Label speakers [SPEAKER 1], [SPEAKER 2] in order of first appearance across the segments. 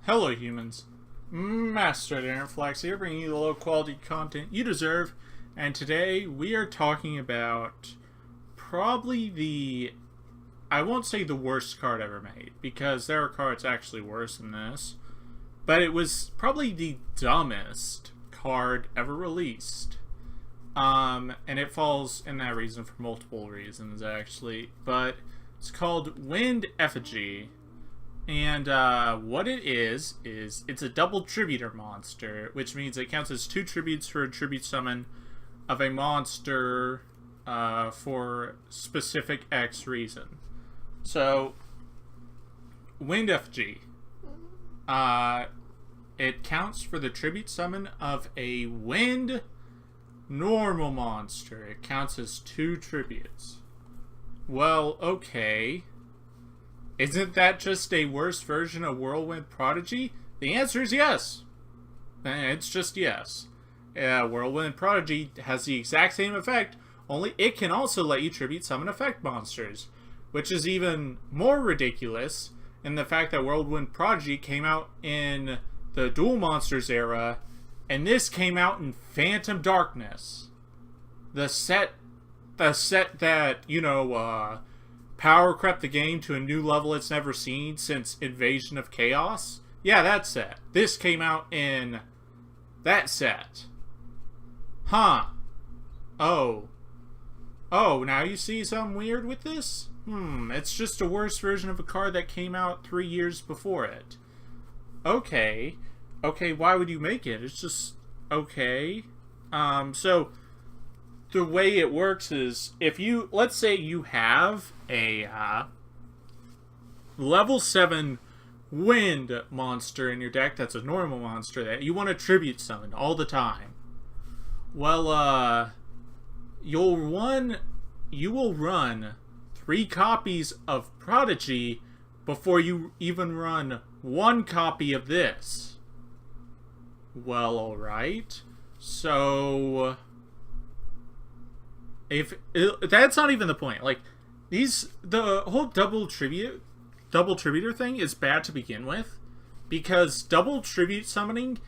[SPEAKER 1] Hello humans, Master DinnerFlax here, bringing you the low quality content you deserve, and today we are talking about probably I won't say the worst card ever made, because there are cards actually worse than this, but it was probably the dumbest card ever released. And it falls in that reason for multiple reasons actually, but it's called Wind Effigy. And what it is it's a double tributor monster, which means it counts as 2 tributes for a tribute summon of a monster for specific X reason. So, Wind Effigy. It counts for the tribute summon of a wind normal monster. It counts as 2 tributes. Well, okay. Isn't that just a worse version of Whirlwind Prodigy? The answer is yes. It's just yes. Whirlwind Prodigy has the exact same effect, only it can also let you tribute summon effect monsters, which is even more ridiculous in the fact that Whirlwind Prodigy came out in the Duel Monsters era, and this came out in Phantom Darkness. The set that, you know, power crept the game to a new level it's never seen since Invasion of Chaos. Yeah, that set. This came out in that set. Huh. Oh, now you see something weird with this? It's just a worse version of a card that came out 3 years before it. Okay, why would you make it? It's just, okay. So, the way it works is, if you, let's say you have a level 7 wind monster in your deck that's a normal monster that you want to tribute summon all the time. Well, you will run 3 copies of Prodigy before you even run 1 copy of this. Well, alright. So, that's not even the point. Like, the whole double tributor thing is bad to begin with, because double tribute summoning,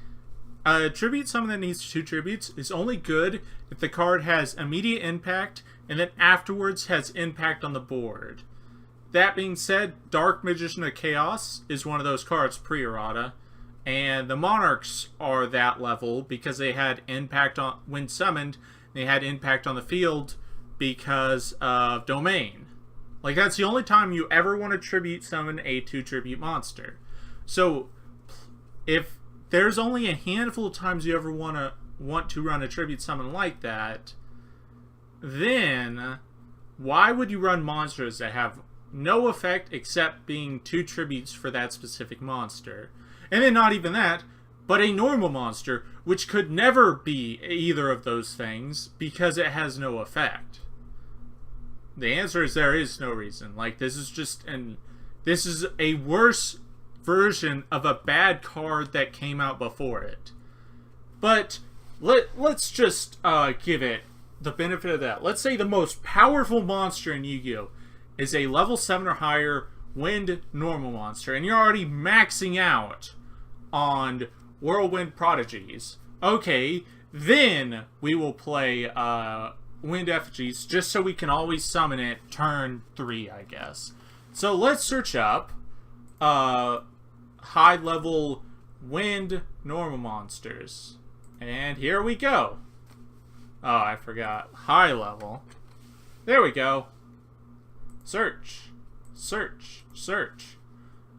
[SPEAKER 1] a tribute summon that needs 2 tributes is only good if the card has immediate impact and then afterwards has impact on the board. That being said, Dark Magician of Chaos is one of those cards pre-errata, and the Monarchs are that level because they had impact on when summoned. They had impact on the field because of Domain. Like, that's the only time you ever want to tribute summon a 2 tribute monster. So, if there's only a handful of times you ever want to run a tribute summon like that, then why would you run monsters that have no effect except being 2 tributes for that specific monster? And then not even that, but a normal monster, which could never be either of those things because it has no effect. The answer is there is no reason. Like, this is a worse version of a bad card that came out before it. But let's just give it the benefit of that. Let's say the most powerful monster in Yu-Gi-Oh! Is a level 7 or higher wind normal monster, and you're already maxing out on Whirlwind Prodigies. Okay, then we will play Wind Effigies just so we can always summon it turn 3, I guess. So let's search up high level wind normal monsters. And here we go. Oh, I forgot. High level. There we go. Search.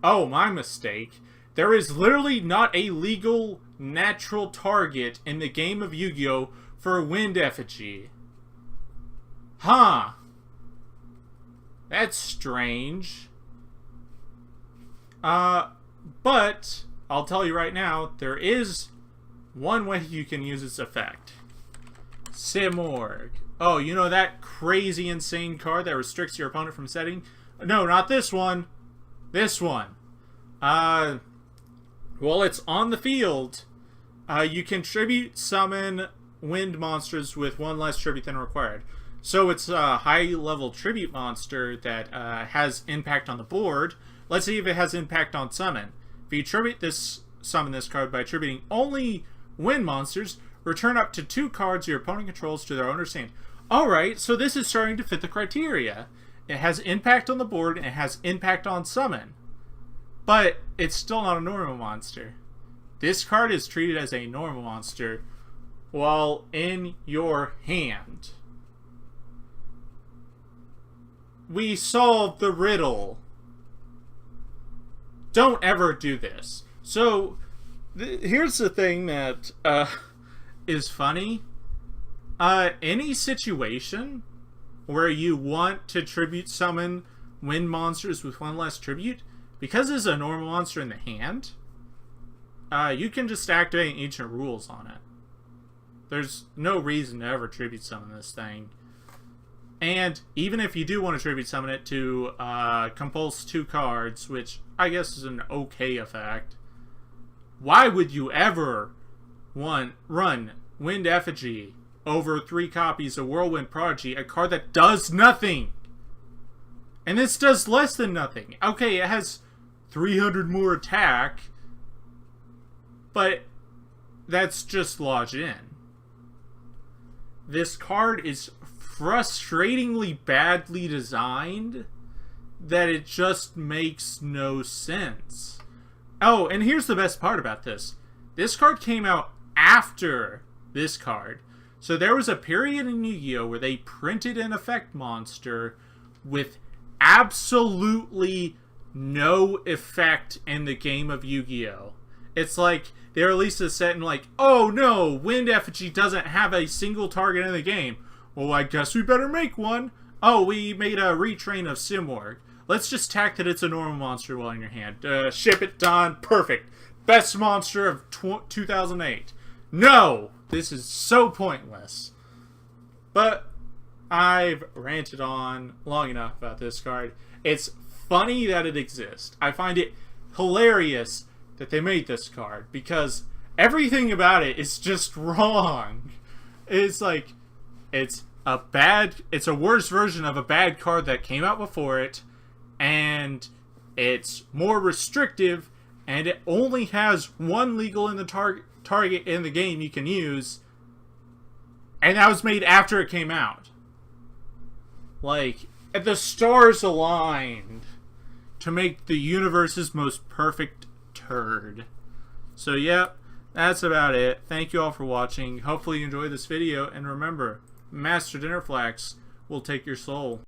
[SPEAKER 1] Oh, my mistake. There is literally not a legal natural target in the game of Yu-Gi-Oh! For Wind Effigy. Huh. That's strange. But I'll tell you right now, there is one way you can use its effect. Simorg. Oh, you know that crazy insane card that restricts your opponent from setting? No, not this one. This one. While it's on the field, you can tribute summon wind monsters with 1 less tribute than required. So it's a high-level tribute monster that has impact on the board. Let's see if it has impact on summon. If you tribute this, summon this card by tributing only wind monsters, return up to 2 cards your opponent controls to their owner's hand. Alright, so this is starting to fit the criteria. It has impact on the board, and it has impact on summon. But it's still not a normal monster. This card is treated as a normal monster while in your hand. We solved the riddle. Don't ever do this. So, here's the thing that is funny. Any situation where you want to tribute summon wind monsters with 1 less tribute, because it's a normal monster in the hand, you can just activate ancient rules on it. There's no reason to ever tribute summon this thing. And even if you do want to tribute summon it to compulse 2 cards, which I guess is an okay effect, why would you ever run Wind Effigy over 3 copies of Whirlwind Prodigy, a card that does nothing? And this does less than nothing. Okay, it has 300 more attack, but that's just lodged in. This card is frustratingly badly designed that it just makes no sense. Oh, and here's the best part about this. This card came out after this card. So there was a period in Yu-Gi-Oh! Where they printed an effect monster with absolutely no effect in the game of Yu-Gi-Oh! It's like they released a set and like, oh no, Wind Effigy doesn't have a single target in the game. Well, I guess we better make one. Oh, we made a retrain of Simorg. Let's just tack that it's a normal monster while in your hand. Ship it, done. Perfect. Best monster of 2008. No! This is so pointless. But I've ranted on long enough about this card. It's funny that it exists. I find it hilarious that they made this card because everything about it is just wrong. It's like, it's a worse version of a bad card that came out before it, and it's more restrictive, and it only has 1 legal in the target in the game you can use, and that was made after it came out. Like, the stars aligned to make the universe's most perfect turd. So yeah, that's about it. Thank you all for watching. Hopefully you enjoyed this video, and remember, Master DinnerFlax will take your soul.